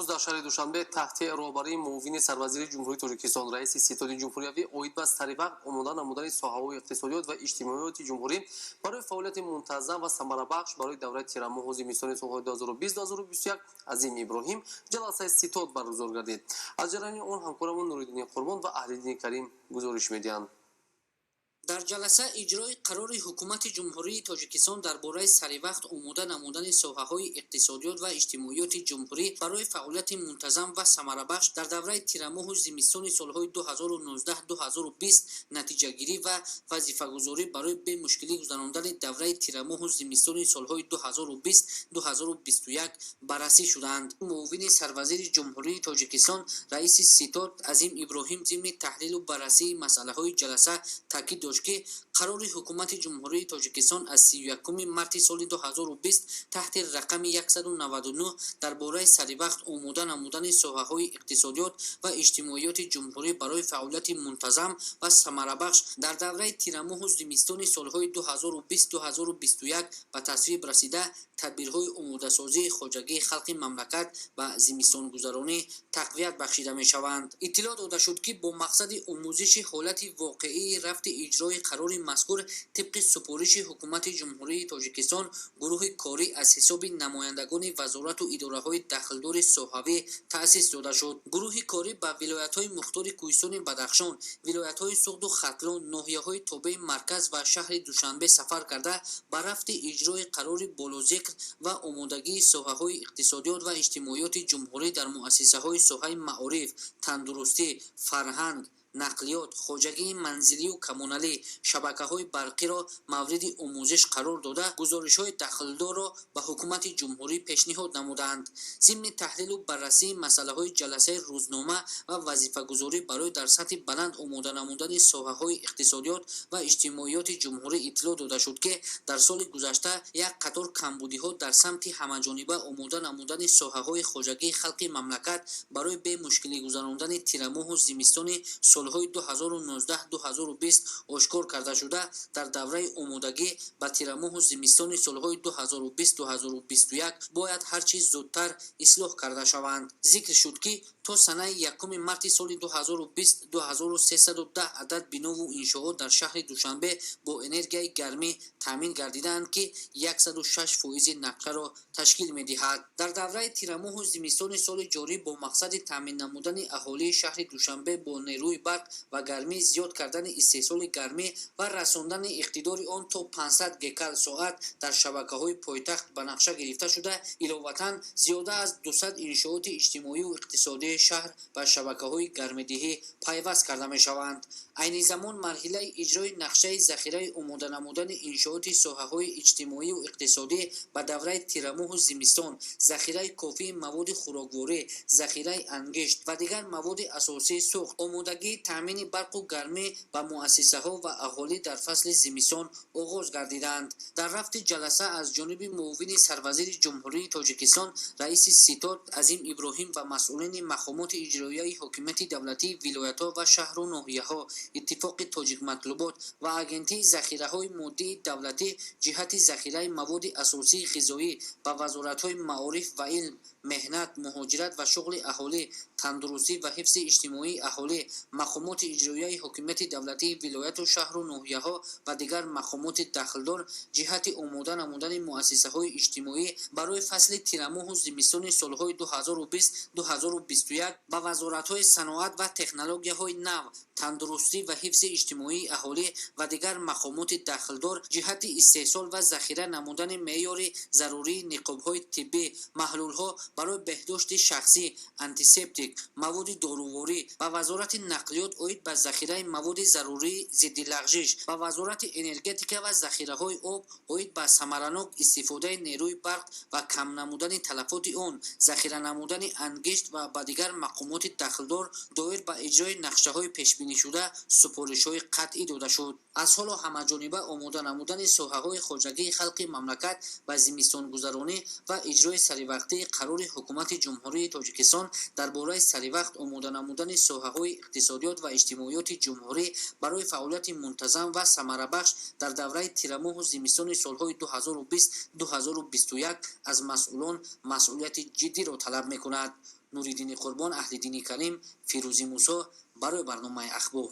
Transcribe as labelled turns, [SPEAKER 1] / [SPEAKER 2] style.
[SPEAKER 1] امروز در شهر دوشنبه تحت راهبری معاون سروزیر جمهوری تاجیکستان رئیس ستاد جمهوریوی اوید به سریع آمدن نمودن ساحه‌های اقتصادیات و اجتماعیات جمهوری برای فعالیت منتظم و ثمربخش برای دوره تیرماه و زمستان سال 2020-2021 عظیم ابراهیم جلسه ستاد برگزار گردید. از جریان آن همکارمون نوریدین قربان و اهل‌دین کریم گزارش می‌دهند.
[SPEAKER 2] در جلسه اجرای قرار حکومت جمهوری تاجیکستان درباره سریع آماده نمودن ساحه‌های اقتصادیات و اجتماعیات جمهوری برای فعالیت منتظم و ثمربخش در دوره تیرماه و زمستان سال‌های 2019-2020 نتیجه گیری و وظیفه‌گذاری برای به مشکلی گذراندن دوره تیرماه و زمستان سال‌های 2020-2021 بررسی شدند. معاون سروزیر جمهوری تاجیکستان رئیس ستاد عظیم ابراهیم ضمن تحلیل و بررسی مسائل جلسه تاکید داشت که قرار حکومت جمهوری تاجیکستان از 31 مارس سال 2020 تحت رقم 199 درباره سریع آماده نمودن ساحه‌های اقتصادیات و اجتماعیات جمهوری برای فعالیت منتظم و ثمربخش در دوره تیرماه و زمستان سال‌های 2020-2021 به تصویب رسیده تدبیرهای آماده‌سازی خواجگی خلق مملکت و زمستان گذرانی تقویت بخشیده می‌شوند. اطلاع داده شد که با مقصد آموزش حالت واقعی رفت اجرای قرار مذکور طبق سفارش حکومت جمهوری تاجیکستان گروه کاری از حساب نمایندگان وزارت و اداره‌های دخلدار ساحوی تأسیس داده شد. گروه کاری به ولایت‌های مختار کوهستان بدخشان، ولایت‌های سغد و ختلان، ناحیه‌های تابع مرکز و شهر دوشنبه سفر کرده به رفت اجرای قرار بالاذکر و آمادگی ساحه‌های اقتصادیات و اجتماعیات جمهوری در مؤسسه‌های ساحه معارف، تندرستی، فرهنگ، نقلیات، خواجگی منزلی و کمونالی، شبکه‌های برقی را مورد آموزش قرار داده گزارش‌های دخلدار را به حکومت جمهوری پیشنهاد نمودند. ضمن تحلیل و بررسی مسائل جلسه روزنامه و وظیفه‌گذاری برای در سطح بلند آماده نمودن ساحه‌های اقتصادیات و اجتماعیات جمهوری اطلاع داده شد که در سال گذشته یک قطار کمبودی‌ها در سمت همه‌جانبه آماده نمودن ساحه‌های خواجگی خلق مملکت برای به مشکلی گذراندن تیرماه و زمستان سال‌های 2019-2020 آشکار کرده شده در دوره آمادگی به تیرماه و زمستان سال‌های 2020-2021 باید هرچی زودتر اصلاح کرده شوند. ذکر شد که تا سنه 1 مارس سال 2020 2310 عدد بنا و انشاءات در شهر دوشنبه با انرژی گرمی تامین گردیدند که 106% نقشه را تشکیل می‌دهد. در دوره تیرماه و زمستان سال جاری با مقصد تامین نمودن اهالی شهر دوشنبه با نیروی برق و گرمی زیاد کردن استحصال گرمی و رساندن اقتدار آن تا 500 گیگاکال ساعت در شبکه‌های پایتخت به نقشه گرفته شده، علاوه زیاده از 200 انشاءات اجتماعی و اقتصادی شهر و شبکه‌های گرم‌دهی پیوست کرده می‌شوند. عین زمان مرحله اجرای نقشه ذخیره آماده نمودن انشاءات ساحه‌های اجتماعی و اقتصادی به دوره تیرماه و زمستان، ذخیره کافی مواد خوراکواری، ذخیره انگشت و دیگر مواد اساسی سوخت، آمادگی تامین برق و گرمی به مؤسسه‌ها و اهالی در فصل زمستان آغاز گردیدند. در رفت جلسه از جانب معاون سروزیر جمهوری تاجیکستان رئیس ستاد عظیم ابراهیم و مسئولین مقامات اجرایی حکومت دولتی ولایت‌ها و شهر و ناحیه‌ها اتفاق تاجیک مطلوبات و آگنتی ذخیره‌های مادی دولتی جهت ذخیره مواد اساسی غذایی به وزارت‌های معارف و علم، مهنت، مهاجرت و شغل اهالی، تندرستی و حفظ اجتماعی اهالی، مقامات اجرایی حکومت دولتی ولایت و شهر و ناحیه‌ها و دیگر مقامات دخلدار جهت آماده نمودن مؤسسه‌های اجتماعی برای فصل تیرماه و زمستان سال‌های 2020-2021 به وزارت‌های صنعت و تکنولوژی‌های نو، تندرستی و حفظ اجتماعی اهالی و دیگر مقامات دخلدار جهت استحصال و ذخیره نمودن معیار ضروری نقاب‌های طبی، محلول‌ها برای بهداشت شخصی، آنتیسپتیک، مواد داروواری و وزارت نقلیات اوید به ذخیره مواد ضروری ضد لغزش و وزارت انرژتیک و ذخیره‌های آب اوید به ثمرناک استفاده نیروی برق و کم نمودن تلفات آن، ذخیره نمودن انگشت و به دیگر مقامات دخلدار دایر به اجرای نقشه‌های پیش‌بینی شده سفارش‌های قطعی داده شد. از حال همه‌جانبه آماده نمودن ساحه‌های خواجگی خلق مملکت و زمستان گذرانی و اجرای سریع وقتی قرار қарори ҳукумати ҷумҳурии тоҷикистон дар бораи саривақт омода намудани соҳаҳои иқтисодиёт ва иҷтимоиёти ҷумҳурӣ барои фаъолияти мунтазам ва самарабахш дар давраи тирамоҳу зимистони солҳои 2020-2021 аз масъулон масъулияти ҷиддиро талаб мекунад. нуриддини қурбон, аҳлиддини карим, фирӯзи мусо барои барномаи ахбор.